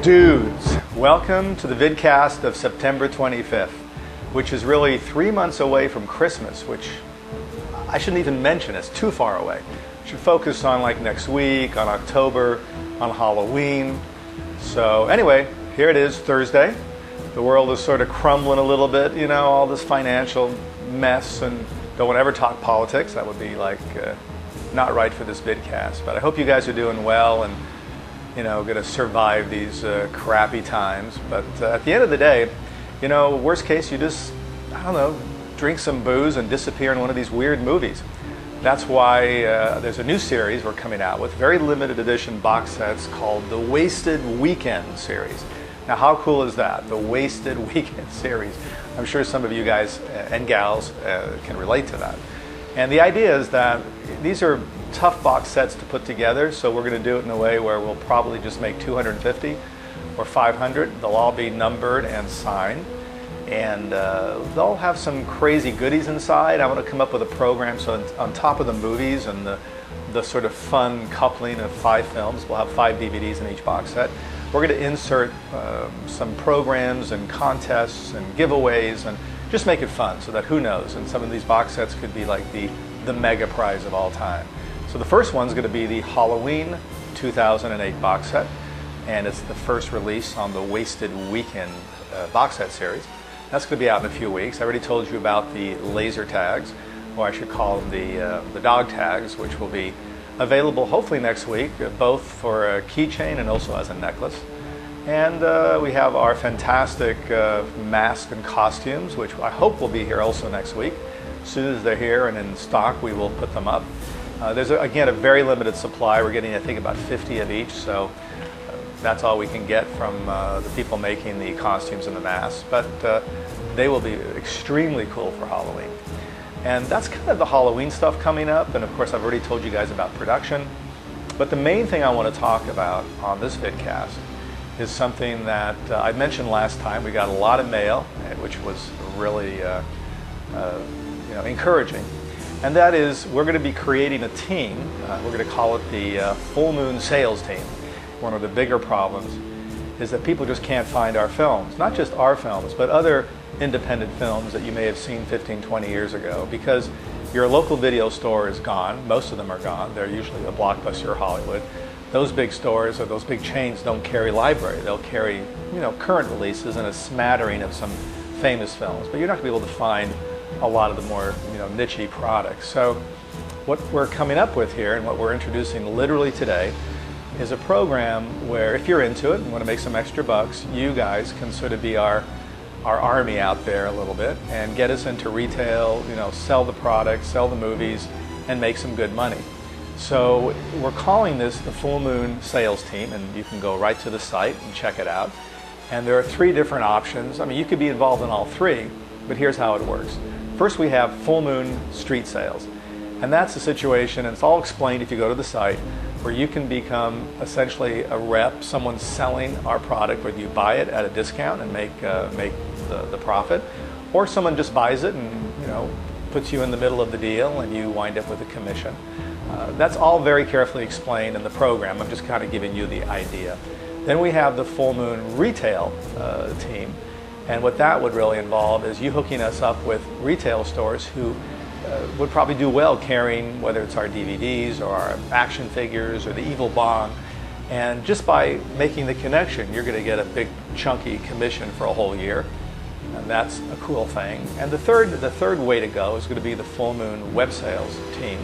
Dudes, welcome to the vidcast of September 25th, which is really 3 months away from Christmas, which I shouldn't even mention, it's too far away. We should focus on like next week, on October, on Halloween. So anyway, here it is, Thursday. The world is sort of crumbling a little bit, you know, all this financial mess, and don't want to ever talk politics. That would be like not right for this vidcast. But I hope you guys are doing well and, you know, going to survive these crappy times. But at the end of the day, you know, worst case, you just, I don't know, drink some booze and disappear in one of these weird movies. That's why there's a new series we're coming out with, very limited edition box sets called the Wasted Weekend series. Now, how cool is that? The Wasted Weekend series. I'm sure some of you guys and gals can relate to that. And the idea is that these are tough box sets to put together, so we're going to do it in a way where we'll probably just make 250 or 500. They'll all be numbered and signed, and they'll have some crazy goodies inside. I want to come up with a program so on top of the movies and the sort of fun coupling of 5 films, we'll have 5 DVDs in each box set. We're going to insert some programs and contests and giveaways and just make it fun so that who knows, and some of these box sets could be like the mega prize of all time. So the first one's going to be the Halloween 2008 box set, and it's the first release on the Wasted Weekend box set series. That's going to be out in a few weeks. I already told you about the laser tags, or I should call them the dog tags, which will be available hopefully next week, both for a keychain and also as a necklace. And we have our fantastic masks and costumes, which I hope will be here also next week. As soon as they're here and in stock, we will put them up. There's, again, a very limited supply. We're getting, I think, about 50 of each, so that's all we can get from the people making the costumes and the masks. But they will be extremely cool for Halloween. And that's kind of the Halloween stuff coming up. And of course, I've already told you guys about production. But the main thing I want to talk about on this vidcast is something that I mentioned last time. We got a lot of mail, which was really encouraging. And that is, we're going to be creating a team. We're going to call it the Full Moon Sales Team. One of the bigger problems is that people just can't find our films. Not just our films, but other independent films that you may have seen 15, 20 years ago, because your local video store is gone. Most of them are gone. They're usually a Blockbuster or Hollywood. Those big stores or those big chains don't carry library. They'll carry, you know, current releases and a smattering of some famous films, but you're not going to be able to find a lot of the more, you know, niche-y products. So what we're coming up with here and what we're introducing literally today is a program where if you're into it and want to make some extra bucks, you guys can sort of be our army out there a little bit and get us into retail, you know, sell the products, sell the movies, and make some good money. So we're calling this the Full Moon Sales Team, and you can go right to the site and check it out. And there are 3 different options. I mean, you could be involved in all 3, but here's how it works. First, we have Full Moon Street Sales. And that's a situation, and it's all explained if you go to the site, where you can become essentially a rep, someone selling our product, whether you buy it at a discount and make the profit, or someone just buys it and, you know, puts you in the middle of the deal and you wind up with a commission. That's all very carefully explained in the program. I'm just kind of giving you the idea. Then we have the Full Moon Retail team, and what that would really involve is you hooking us up with retail stores who would probably do well carrying, whether it's our DVDs or our action figures or the Evil Bong. And just by making the connection, you're going to get a big chunky commission for a whole year. And that's a cool thing. And the third way to go is going to be the Full Moon Web Sales team.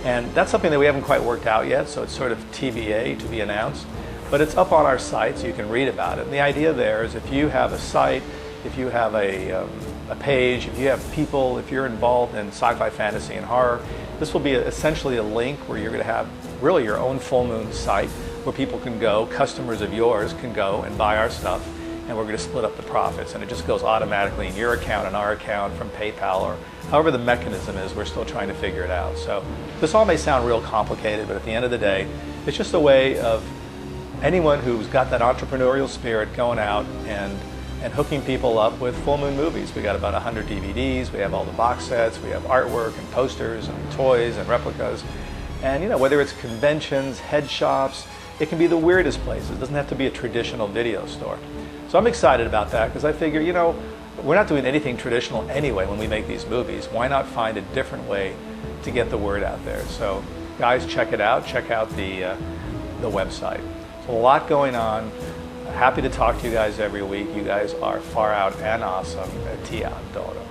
And that's something that we haven't quite worked out yet, so it's sort of TBA, to be announced. But it's up on our site, so you can read about it. And the idea there is if you have a site, if you have a page, if you have people, if you're involved in sci-fi, fantasy, and horror, this will be essentially a link where you're going to have really your own Full Moon site where people can go, customers of yours can go and buy our stuff, and we're going to split up the profits. And it just goes automatically in your account and our account from PayPal, or however the mechanism is. We're still trying to figure it out. So this all may sound real complicated, but at the end of the day, it's just a way of anyone who's got that entrepreneurial spirit going out and hooking people up with Full Moon movies. We got about 100 DVDs, we have all the box sets, we have artwork and posters and toys and replicas. And you know, whether it's conventions, head shops, It can be the weirdest places. It doesn't have to be a traditional video store. So I'm excited about that because I figure, you know, we're not doing anything traditional anyway when we make these movies. Why not find a different way to get the word out there? So guys, check it out. Check out the website. There's a lot going on. Happy to talk to you guys every week. You guys are far out and awesome. Ti Andono.